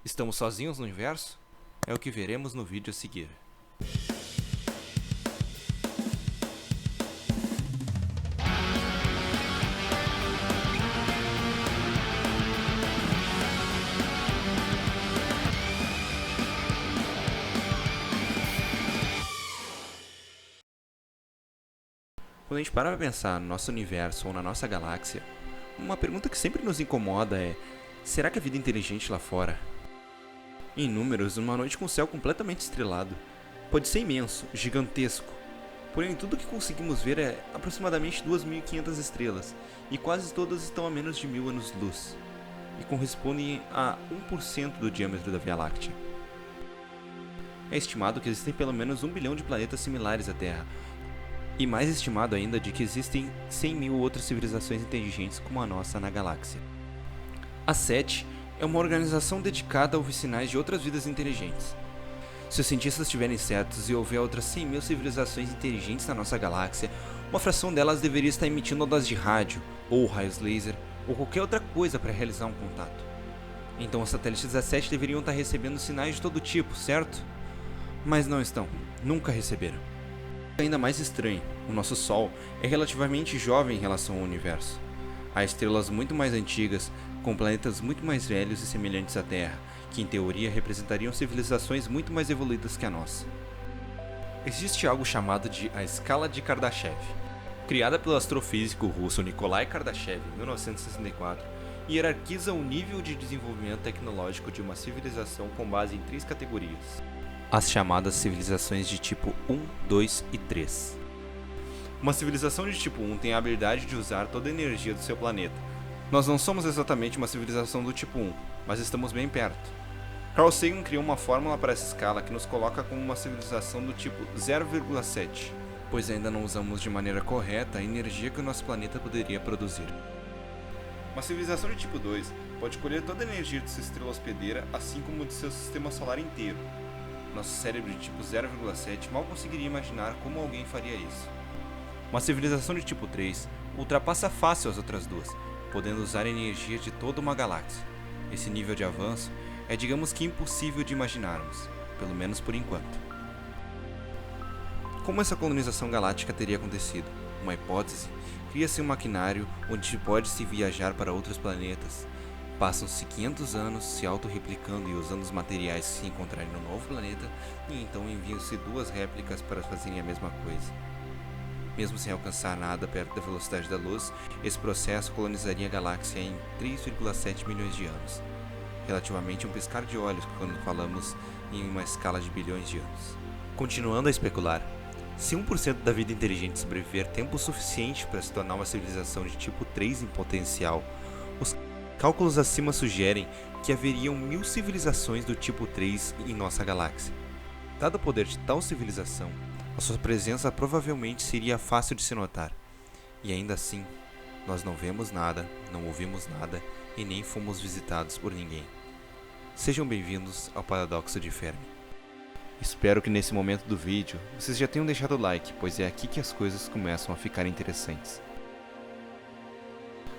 Estamos sozinhos no universo? É o que veremos no vídeo a seguir. Quando a gente para pra pensar no nosso universo ou na nossa galáxia, uma pergunta que sempre nos incomoda é: será que a vida inteligente lá fora? Em números, numa noite com o céu completamente estrelado, pode ser imenso, gigantesco. Porém, tudo que conseguimos ver é aproximadamente 2.500 estrelas, e quase todas estão a menos de 1.000 anos-luz, e correspondem a 1% do diâmetro da Via Láctea. É estimado que existem pelo menos 1 bilhão de planetas similares à Terra, e mais estimado ainda de que existem 100 mil outras civilizações inteligentes como a nossa na galáxia. A SETI é uma organização dedicada a ouvir sinais de outras vidas inteligentes. Se os cientistas estiverem certos e houver outras 100 mil civilizações inteligentes na nossa galáxia, uma fração delas deveria estar emitindo ondas de rádio, ou raios laser, ou qualquer outra coisa para realizar um contato. Então os satélites da SETI deveriam estar recebendo sinais de todo tipo, certo? Mas não estão, nunca receberam. Ainda mais estranho, o nosso Sol é relativamente jovem em relação ao universo. Há estrelas muito mais antigas, com planetas muito mais velhos e semelhantes à Terra, que em teoria representariam civilizações muito mais evoluídas que a nossa. Existe algo chamado de a escala de Kardashev, criada pelo astrofísico russo Nikolai Kardashev em 1964, e hierarquiza o nível de desenvolvimento tecnológico de uma civilização com base em 3 categorias: as chamadas civilizações de tipo 1, 2 e 3. Uma civilização de tipo 1 tem a habilidade de usar toda a energia do seu planeta. Nós não somos exatamente uma civilização do tipo 1, mas estamos bem perto. Carl Sagan criou uma fórmula para essa escala que nos coloca como uma civilização do tipo 0,7, pois ainda não usamos de maneira correta a energia que o nosso planeta poderia produzir. Uma civilização de tipo 2 pode colher toda a energia de sua estrela hospedeira, assim como de seu sistema solar inteiro. Nosso cérebro de tipo 0,7 mal conseguiria imaginar como alguém faria isso. Uma civilização de tipo 3 ultrapassa fácil as outras duas, podendo usar a energia de toda uma galáxia. Esse nível de avanço é, digamos que, impossível de imaginarmos, pelo menos por enquanto. Como essa colonização galáctica teria acontecido? Uma hipótese: cria-se um maquinário onde pode-se viajar para outros planetas. Passam-se 500 anos se autorreplicando e usando os materiais que se encontrarem no novo planeta, e então enviam-se 2 réplicas para fazerem a mesma coisa. Mesmo sem alcançar nada perto da velocidade da luz, esse processo colonizaria a galáxia em 3,7 milhões de anos, relativamente um piscar de olhos quando falamos em uma escala de bilhões de anos. Continuando a especular, se 1% da vida inteligente sobreviver tempo suficiente para se tornar uma civilização de tipo 3 em potencial, os cálculos acima sugerem que haveriam 1000 civilizações do tipo 3 em nossa galáxia. Dado o poder de tal civilização, a sua presença provavelmente seria fácil de se notar. E ainda assim, nós não vemos nada, não ouvimos nada e nem fomos visitados por ninguém. Sejam bem-vindos ao Paradoxo de Fermi. Espero que nesse momento do vídeo vocês já tenham deixado o like, pois é aqui que as coisas começam a ficar interessantes.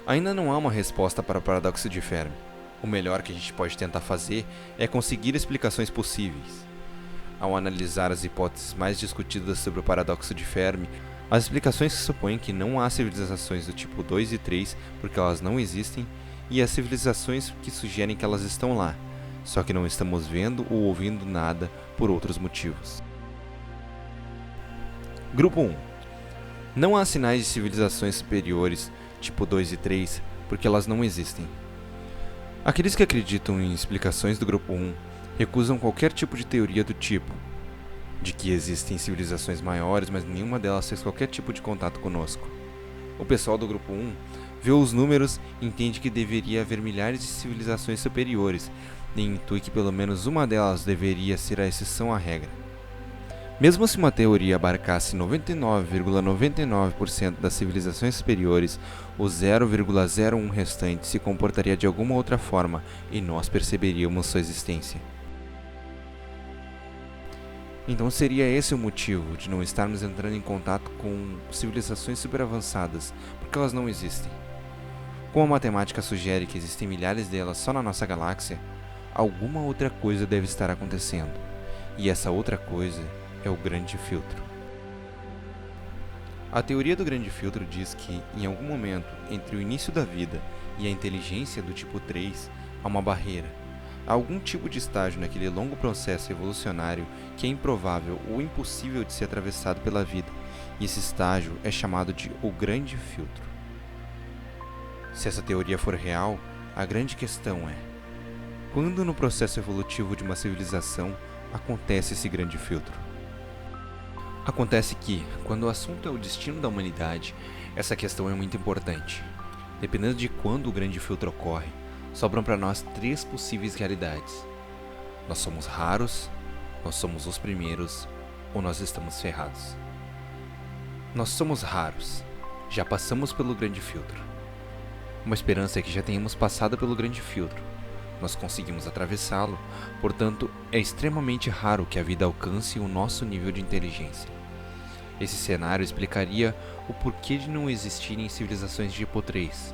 Ainda não há uma resposta para o Paradoxo de Fermi. O melhor que a gente pode tentar fazer é conseguir explicações possíveis. Ao analisar as hipóteses mais discutidas sobre o Paradoxo de Fermi, as explicações que supõem que não há civilizações do tipo 2 e 3 porque elas não existem, e as civilizações que sugerem que elas estão lá, só que não estamos vendo ou ouvindo nada por outros motivos. Grupo 1. Não há sinais de civilizações superiores, tipo 2 e 3, porque elas não existem. Aqueles que acreditam em explicações do Grupo 1 recusam qualquer tipo de teoria do tipo, de que existem civilizações maiores, mas nenhuma delas fez qualquer tipo de contato conosco. O pessoal do Grupo 1 vê os números e entende que deveria haver milhares de civilizações superiores, e intui que pelo menos uma delas deveria ser a exceção à regra. Mesmo se uma teoria abarcasse 99,99% das civilizações superiores, o 0,01 restante se comportaria de alguma outra forma e nós perceberíamos sua existência. Então seria esse o motivo de não estarmos entrando em contato com civilizações superavançadas, porque elas não existem. Como a matemática sugere que existem milhares delas só na nossa galáxia, alguma outra coisa deve estar acontecendo, e essa outra coisa é o grande filtro. A teoria do grande filtro diz que, em algum momento entre o início da vida e a inteligência do tipo 3, há uma barreira. Há algum tipo de estágio naquele longo processo evolucionário que é improvável ou impossível de ser atravessado pela vida, e esse estágio é chamado de o grande filtro. Se essa teoria for real, a grande questão é: quando no processo evolutivo de uma civilização acontece esse grande filtro? Acontece que, quando o assunto é o destino da humanidade, essa questão é muito importante. Dependendo de quando o grande filtro ocorre, sobram para nós 3 possíveis realidades. Nós somos raros, nós somos os primeiros, ou nós estamos ferrados. Nós somos raros, já passamos pelo grande filtro. Uma esperança é que já tenhamos passado pelo grande filtro. Nós conseguimos atravessá-lo, portanto, é extremamente raro que a vida alcance o nosso nível de inteligência. Esse cenário explicaria o porquê de não existirem civilizações de tipo 3.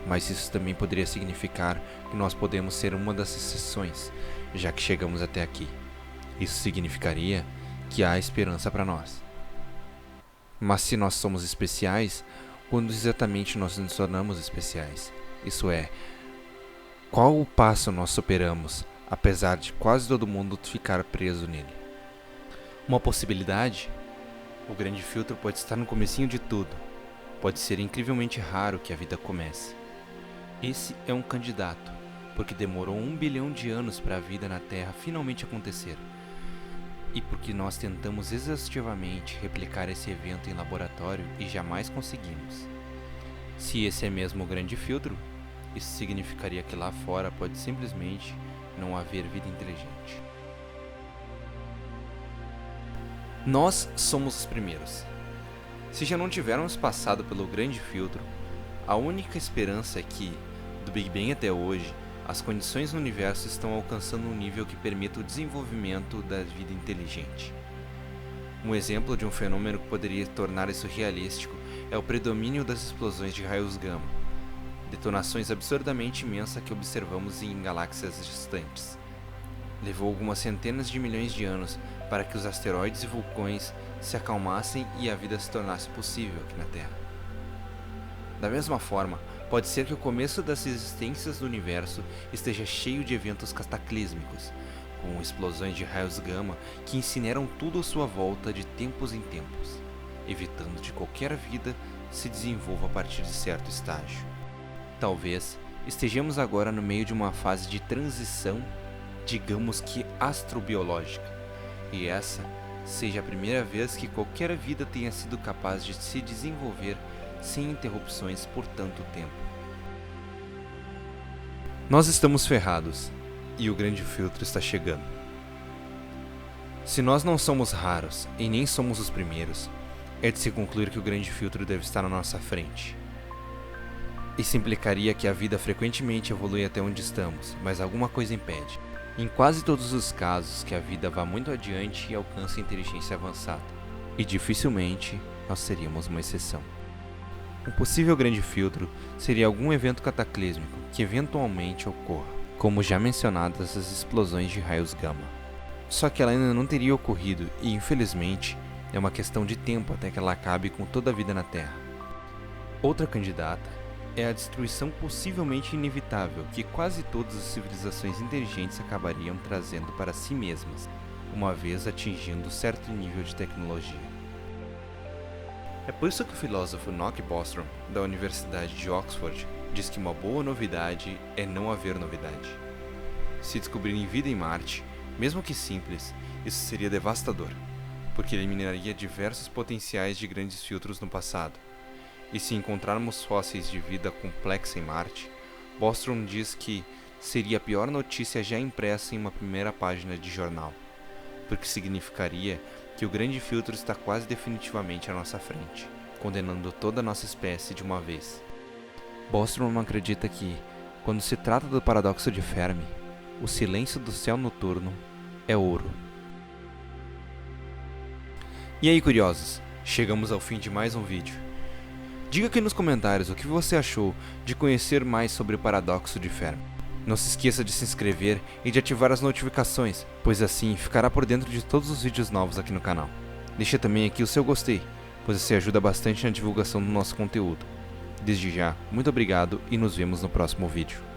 Mas isso também poderia significar que nós podemos ser uma das exceções, já que chegamos até aqui. Isso significaria que há esperança para nós. Mas se nós somos especiais, quando exatamente nós nos tornamos especiais? Isso é, qual o passo nós superamos, apesar de quase todo mundo ficar preso nele? Uma possibilidade? O grande filtro pode estar no comecinho de tudo. Pode ser incrivelmente raro que a vida comece. Esse é um candidato, porque demorou 1 bilhão de anos para a vida na Terra finalmente acontecer. E porque nós tentamos exaustivamente replicar esse evento em laboratório e jamais conseguimos. Se esse é mesmo o grande filtro, isso significaria que lá fora pode simplesmente não haver vida inteligente. Nós somos os primeiros. Se já não tivermos passado pelo grande filtro, a única esperança é que, do Big Bang até hoje, as condições no universo estão alcançando um nível que permita o desenvolvimento da vida inteligente. Um exemplo de um fenômeno que poderia tornar isso realístico é o predomínio das explosões de raios gama, detonações absurdamente imensas que observamos em galáxias distantes. Levou algumas centenas de milhões de anos para que os asteroides e vulcões se acalmassem e a vida se tornasse possível aqui na Terra. Da mesma forma, pode ser que o começo das existências do universo esteja cheio de eventos cataclísmicos, com explosões de raios gama que incineram tudo à sua volta de tempos em tempos, evitando que qualquer vida se desenvolva a partir de certo estágio. Talvez estejamos agora no meio de uma fase de transição, digamos que astrobiológica, e essa seja a primeira vez que qualquer vida tenha sido capaz de se desenvolver sem interrupções por tanto tempo. Nós estamos ferrados, e o grande filtro está chegando. Se nós não somos raros e nem somos os primeiros, é de se concluir que o grande filtro deve estar na nossa frente. Isso implicaria que a vida frequentemente evolui até onde estamos, mas alguma coisa impede. Em quase todos os casos que a vida vá muito adiante e alcance a inteligência avançada, e dificilmente nós seríamos uma exceção. Um possível grande filtro seria algum evento cataclísmico que eventualmente ocorra, como já mencionadas as explosões de raios gama. Só que ela ainda não teria ocorrido e, infelizmente, é uma questão de tempo até que ela acabe com toda a vida na Terra. Outra candidata é a destruição possivelmente inevitável que quase todas as civilizações inteligentes acabariam trazendo para si mesmas, uma vez atingindo certo nível de tecnologia. É por isso que o filósofo Nock Bostrom, da Universidade de Oxford, diz que uma boa novidade é não haver novidade. Se descobrirem vida em Marte, mesmo que simples, isso seria devastador, porque eliminaria diversos potenciais de grandes filtros no passado. E se encontrarmos fósseis de vida complexa em Marte, Bostrom diz que seria a pior notícia já impressa em uma primeira página de jornal, porque significaria que o grande filtro está quase definitivamente à nossa frente, condenando toda a nossa espécie de uma vez. Bostrom acredita que, quando se trata do paradoxo de Fermi, o silêncio do céu noturno é ouro. E aí, curiosos, chegamos ao fim de mais um vídeo. Diga aqui nos comentários o que você achou de conhecer mais sobre o paradoxo de Fermi. Não se esqueça de se inscrever e de ativar as notificações, pois assim ficará por dentro de todos os vídeos novos aqui no canal. Deixe também aqui o seu gostei, pois isso ajuda bastante na divulgação do nosso conteúdo. Desde já, muito obrigado e nos vemos no próximo vídeo.